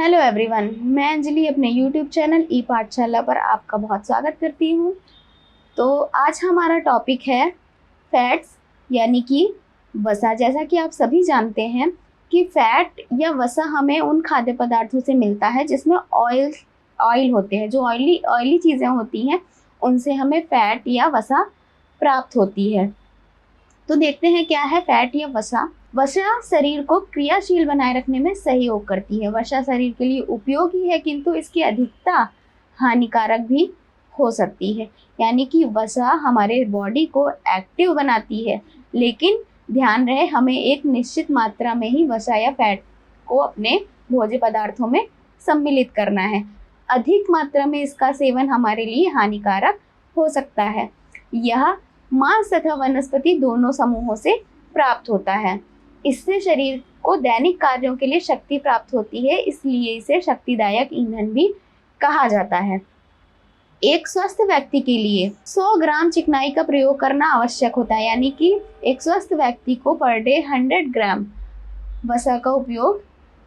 Hello everyone, मैं अंजलि अपने YouTube channel ई पाठशाला पर आपका बहुत स्वागत करती हूँ। तो आज हमारा टॉपिक है फैट्स यानी कि वसा। जैसा कि आप सभी जानते हैं कि फैट या वसा हमें उन खाद्य पदार्थों से मिलता है जिसमें ऑयल होते हैं। जो ऑयली चीज़ें होती हैं उनसे हमें फैट या वसा प्राप्त होती है। तो देखते हैं क्या है फैट या वसा। वसा शरीर को क्रियाशील बनाए रखने में सहयोग करती है। वसा शरीर के लिए उपयोगी है किंतु इसकी अधिकता हानिकारक भी हो सकती है। यानी कि वसा हमारे बॉडी को एक्टिव बनाती है, लेकिन ध्यान रहे हमें एक निश्चित मात्रा में ही वसा या फैट को अपने भोज्य पदार्थों में सम्मिलित करना है। अधिक मात्रा में इसका सेवन हमारे लिए हानिकारक हो सकता है। यह मांस तथा वनस्पति दोनों समूहों से प्राप्त होता है। इससे शरीर को दैनिक कार्यों के लिए शक्ति प्राप्त होती है, इसलिए इसे शक्तिदायक ईंधन भी कहा जाता है। एक स्वस्थ व्यक्ति के लिए 100 ग्राम चिकनाई का प्रयोग करना आवश्यक होता है। यानी कि एक स्वस्थ व्यक्ति को पर डे 100 ग्राम वसा का उपयोग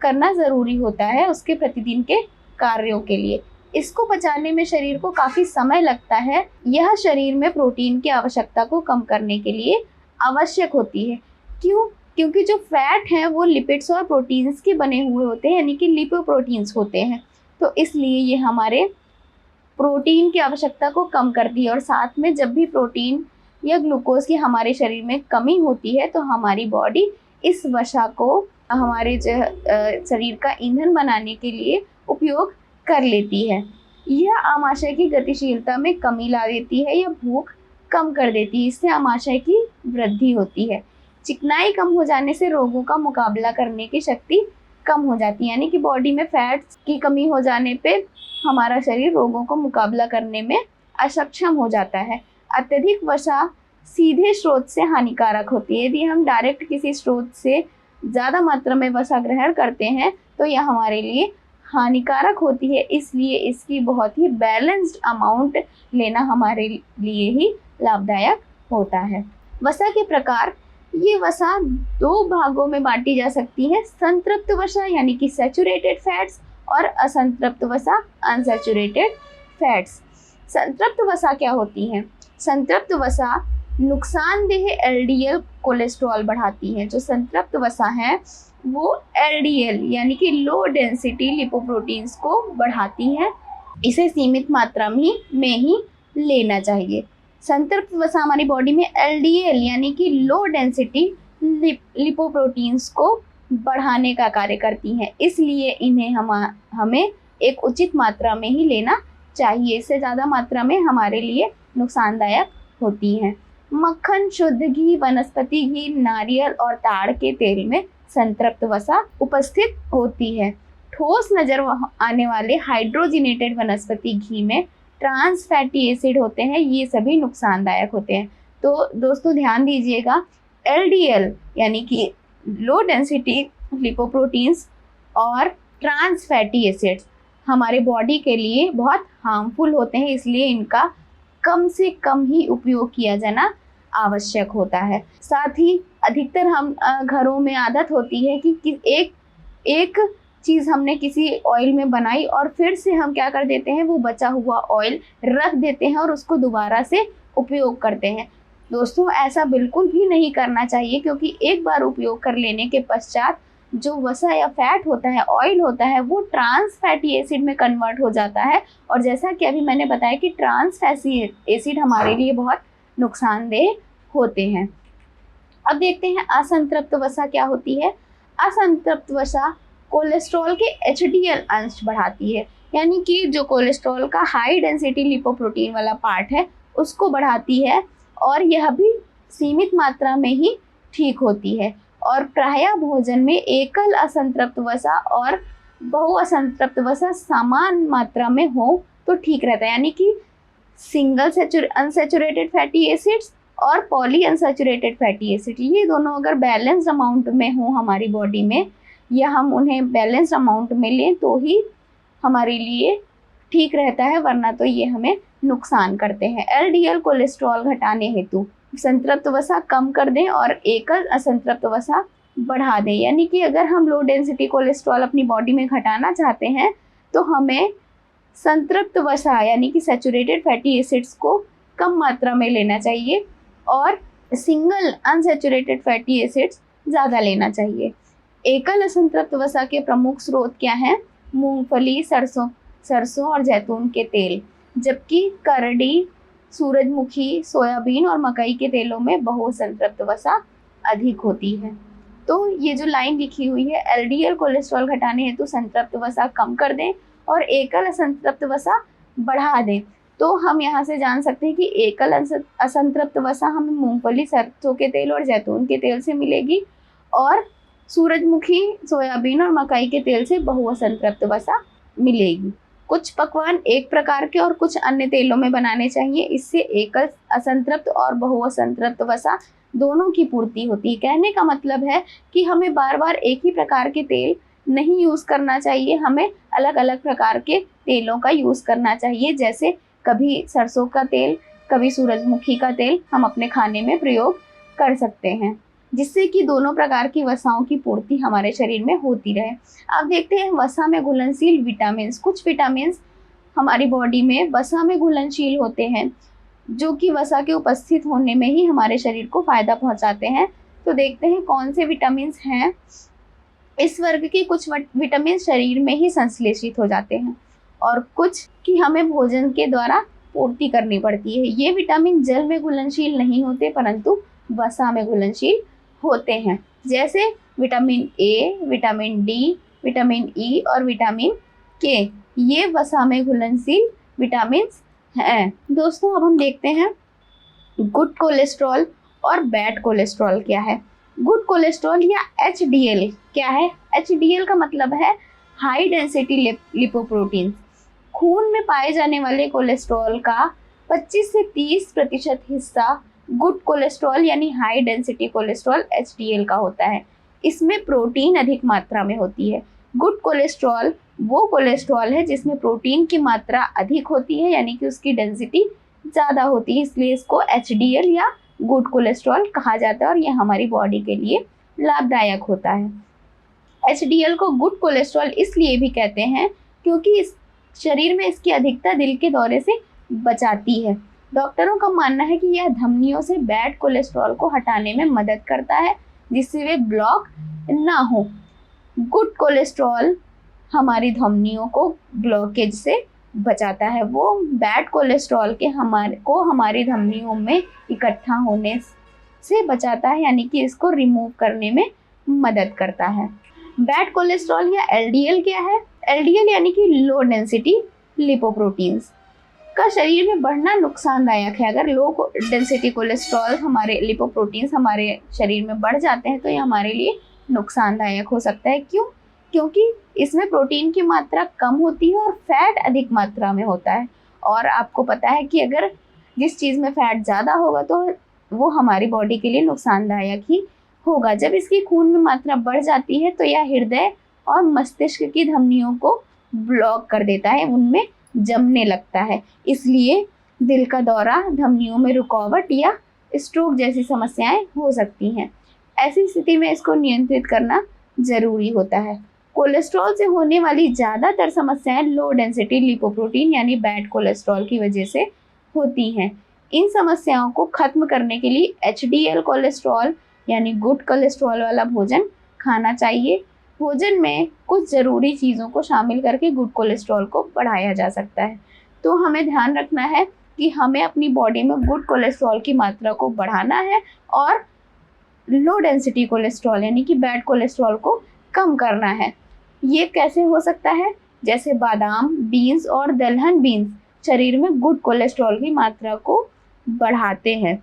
करना ज़रूरी होता है उसके प्रतिदिन के कार्यों के लिए। इसको पचाने में शरीर को काफ़ी समय लगता है। यह शरीर में प्रोटीन की आवश्यकता को कम करने के लिए आवश्यक होती है। क्यों? क्योंकि जो फैट हैं वो लिपिड्स और प्रोटीन्स के बने हुए होते हैं, यानी कि लिपोप्रोटीन्स होते हैं। तो इसलिए ये हमारे प्रोटीन की आवश्यकता को कम करती है। और साथ में जब भी प्रोटीन या ग्लूकोज की हमारे शरीर में कमी होती है तो हमारी बॉडी इस वसा को हमारे शरीर का ईंधन बनाने के लिए उपयोग कर लेती है। यह आमाशय की गतिशीलता में कमी ला देती है या भूख कम कर देती है। इससे आमाशय की वृद्धि होती है। चिकनाई कम हो जाने से रोगों का मुकाबला करने की शक्ति कम हो जाती है। यानी कि बॉडी में फैट्स की कमी हो जाने पे हमारा शरीर रोगों को मुकाबला करने में अक्षम हो जाता है। अत्यधिक वसा सीधे स्रोत से हानिकारक होती है। यदि हम डायरेक्ट किसी स्रोत से ज़्यादा मात्रा में वसा ग्रहण करते हैं तो यह हमारे लिए हानिकारक होती है। इसलिए इसकी बहुत ही बैलेंस्ड अमाउंट लेना हमारे लिए ही लाभदायक होता है। वसा के प्रकार, ये वसा 2 भागों में बांटी जा सकती है। संतृप्त वसा यानी कि सैचुरेटेड फैट्स और असंतृप्त वसा अनसैचुरेटेड फैट्स। संतृप्त वसा क्या होती है? संतृप्त वसा नुकसानदेह एलडीएल कोलेस्ट्रॉल बढ़ाती है। जो संतृप्त वसा है वो एलडीएल यानी कि लो डेंसिटी लिपोप्रोटीन्स को बढ़ाती है। इसे सीमित मात्रा में ही लेना चाहिए। संतृप्त वसा हमारी बॉडी में एलडीएल यानी कि लो डेंसिटी लिपोप्रोटीन्स को बढ़ाने का कार्य करती हैं। इसलिए इन्हें हमें एक उचित मात्रा में ही लेना चाहिए। इससे ज़्यादा मात्रा में हमारे लिए नुकसानदायक होती हैं। मक्खन, शुद्ध घी, वनस्पति घी, नारियल और ताड़ के तेल में संतृप्त वसा उपस्थित होती है। ठोस नजर आने वाले हाइड्रोजिनेटेड वनस्पति घी में ट्रांस फैटी एसिड होते हैं। ये सभी नुकसानदायक होते हैं। तो दोस्तों ध्यान दीजिएगा, एलडीएल यानी कि लो डेंसिटी लिपोप्रोटीन्स और ट्रांस फैटी एसिड्स हमारे बॉडी के लिए बहुत हार्मफुल होते हैं। इसलिए इनका कम से कम ही उपयोग किया जाना आवश्यक होता है। साथ ही अधिकतर हम घरों में आदत होती है कि एक चीज़ हमने किसी ऑयल में बनाई और फिर से हम क्या कर देते हैं, वो बचा हुआ ऑयल रख देते हैं और उसको दोबारा से उपयोग करते हैं। दोस्तों ऐसा बिल्कुल भी नहीं करना चाहिए, क्योंकि एक बार उपयोग कर लेने के पश्चात जो वसा या फैट होता है, ऑयल होता है, वो ट्रांस फैटी एसिड में कन्वर्ट हो जाता है। और जैसा कि अभी मैंने बताया कि ट्रांस फैटी एसिड हमारे लिए बहुत नुकसानदेह होते हैं। अब देखते हैं असंतृप्त वसा क्या होती है। असंतृप्त वसा कोलेस्ट्रॉल के एचडीएल अंश बढ़ाती है। यानी कि जो कोलेस्ट्रॉल का हाई डेंसिटी लिपोप्रोटीन वाला पार्ट है उसको बढ़ाती है, और यह भी सीमित मात्रा में ही ठीक होती है। और प्रायः भोजन में एकल असंतृप्त वसा और बहु असंतृप्त वसा समान मात्रा में हो तो ठीक रहता है। यानी कि सिंगल अनसैचुरेटेड फैटी एसिड्स और पॉली अनसैचुरेटेड फैटी एसिड, ये दोनों अगर बैलेंस अमाउंट में हो हमारी बॉडी में, या हम उन्हें बैलेंस अमाउंट में लें तो ही हमारे लिए ठीक रहता है, वरना तो ये हमें नुकसान करते हैं। एलडीएल कोलेस्ट्रॉल घटाने हेतु संतृप्त वसा कम कर दें और एकल असंतृप्त वसा बढ़ा दें। यानी कि अगर हम लो डेंसिटी कोलेस्ट्रॉल अपनी बॉडी में घटाना चाहते हैं तो हमें संतृप्त वसा यानी कि सैचुरेटेड फैटी एसिड्स को कम मात्रा में लेना चाहिए और सिंगल अनसैचुरेटेड फैटी एसिड्स ज़्यादा लेना चाहिए। एकल असंतृप्त वसा के प्रमुख स्रोत क्या हैं? मूंगफली, सरसों और जैतून के तेल, जबकि करडी, सूरजमुखी, सोयाबीन और मकई के तेलों में बहुसंतृप्त वसा अधिक होती है। तो ये जो लाइन लिखी हुई है, एलडीएल कोलेस्ट्रॉल घटाने हेतु संतृप्त वसा कम कर दें और एकल असंतृप्त वसा बढ़ा दें। तो हम यहाँ से जान सकते हैं कि एकल असंतृप्त वसा हमें मूंगफली, सरसों के तेल और जैतून के तेल से मिलेगी और सूरजमुखी, सोयाबीन और मकई के तेल से बहुअसंतृप्त वसा मिलेगी। कुछ पकवान एक प्रकार के और कुछ अन्य तेलों में बनाने चाहिए, इससे एकल असंतृप्त और बहुअसंतृप्त वसा दोनों की पूर्ति होती है। कहने का मतलब है कि हमें बार बार एक ही प्रकार के तेल नहीं यूज़ करना चाहिए, हमें अलग अलग प्रकार के तेलों का यूज़ करना चाहिए। जैसे कभी सरसों का तेल, कभी सूरजमुखी का तेल हम अपने खाने में प्रयोग कर सकते हैं, जिससे कि दोनों प्रकार की वसाओं की पूर्ति हमारे शरीर में होती रहे। अब देखते हैं वसा में घुलनशील विटामिन। कुछ विटामिन हमारी बॉडी में वसा में घुलनशील होते हैं, जो कि वसा के उपस्थित होने में ही हमारे शरीर को फायदा पहुंचाते हैं। तो देखते हैं कौन से विटामिन हैं। इस वर्ग के कुछ विटामिन शरीर में ही संश्लेषित हो जाते हैं और कुछ की हमें भोजन के द्वारा पूर्ति करनी पड़ती है। ये विटामिन जल में घुलनशील नहीं होते परंतु वसा में घुलनशील होते हैं, जैसे vitamin A, vitamin D, vitamin E और विटामिन के। ये वसा में घुलनशील विटामिन हैं। दोस्तों, अब हम देखते हैं गुड कोलेस्ट्रॉल और बैड कोलेस्ट्रॉल क्या है। गुड कोलेस्ट्रॉल या एचडीएल क्या है? एचडीएल का मतलब है हाई डेंसिटी लिपोप्रोटीन। खून में पाए जाने वाले कोलेस्ट्रॉल का 25 से 30% हिस्सा गुड कोलेस्ट्रॉल यानी हाई डेंसिटी कोलेस्ट्रॉल एचडीएल का होता है। इसमें प्रोटीन अधिक मात्रा में होती है। गुड कोलेस्ट्रॉल वो कोलेस्ट्रॉल है जिसमें प्रोटीन की मात्रा अधिक होती है, यानी कि उसकी डेंसिटी ज़्यादा होती है, इसलिए इसको एचडीएल या गुड कोलेस्ट्रॉल कहा जाता है और यह हमारी बॉडी के लिए लाभदायक होता है। एचडीएल को गुड कोलेस्ट्रॉल इसलिए भी कहते हैं क्योंकि इस शरीर में इसकी अधिकता दिल के दौरे से बचाती है। डॉक्टरों का मानना है कि यह धमनियों से बैड कोलेस्ट्रॉल को हटाने में मदद करता है, जिससे वे ब्लॉक ना हो। गुड कोलेस्ट्रॉल हमारी धमनियों को ब्लॉकेज से बचाता है, वो बैड कोलेस्ट्रॉल के हमारी धमनियों में इकट्ठा होने से बचाता है, यानी कि इसको रिमूव करने में मदद करता है। बैड कोलेस्ट्रॉल या एलडीएल क्या है? एलडीएल यानी कि लो डेंसिटी लिपोप्रोटीन्स का शरीर में बढ़ना नुकसानदायक है। अगर लो डेंसिटी कोलेस्ट्रॉल हमारे लिपोप्रोटीन्स हमारे शरीर में बढ़ जाते हैं तो ये हमारे लिए नुकसानदायक हो सकता है। क्यों? क्योंकि इसमें प्रोटीन की मात्रा कम होती है और फैट अधिक मात्रा में होता है। और आपको पता है कि अगर जिस चीज़ में फैट ज़्यादा होगा तो वो हमारी बॉडी के लिए नुकसानदायक ही होगा। जब इसकी खून में मात्रा बढ़ जाती है तो यह हृदय और मस्तिष्क की धमनियों को ब्लॉक कर देता है, उनमें जमने लगता है। इसलिए दिल का दौरा, धमनियों में रुकावट या स्ट्रोक जैसी समस्याएं हो सकती हैं। ऐसी स्थिति में इसको नियंत्रित करना जरूरी होता है। कोलेस्ट्रॉल से होने वाली ज़्यादातर समस्याएं लो डेंसिटी लिपोप्रोटीन यानी बैड कोलेस्ट्रॉल की वजह से होती हैं। इन समस्याओं को खत्म करने के लिए एचडीएल कोलेस्ट्रॉल यानी गुड कोलेस्ट्रॉल वाला भोजन खाना चाहिए। भोजन में कुछ ज़रूरी चीज़ों को शामिल करके गुड कोलेस्ट्रॉल को बढ़ाया जा सकता है। तो हमें ध्यान रखना है कि हमें अपनी बॉडी में गुड कोलेस्ट्रॉल की मात्रा को बढ़ाना है और लो डेंसिटी कोलेस्ट्रॉल यानी कि बैड कोलेस्ट्रॉल को कम करना है। ये कैसे हो सकता है? जैसे बादाम, बीन्स और दलहन बीन्स शरीर में गुड कोलेस्ट्रॉल की मात्रा को बढ़ाते हैं,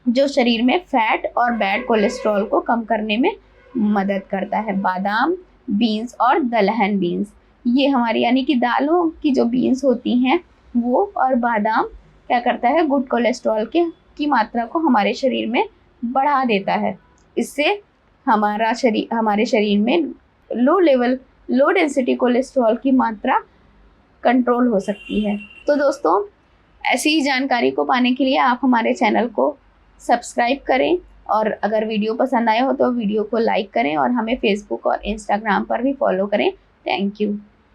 जो शरीर में फैट और बैड कोलेस्ट्रॉल को कम करने में मदद करता है। बादाम, बीन्स और दलहन बीन्स ये हमारी यानी कि दालों की जो बीन्स होती हैं वो, और बादाम क्या करता है? गुड कोलेस्ट्रॉल की मात्रा को हमारे शरीर में बढ़ा देता है। इससे हमारे शरीर में लो डेंसिटी कोलेस्ट्रॉल की मात्रा कंट्रोल हो सकती है। तो दोस्तों, ऐसी ही जानकारी को पाने के लिए आप हमारे चैनल को सब्सक्राइब करें और अगर वीडियो पसंद आए हो तो वीडियो को लाइक करें और हमें फेसबुक और इंस्टाग्राम पर भी फॉलो करें। Thank you.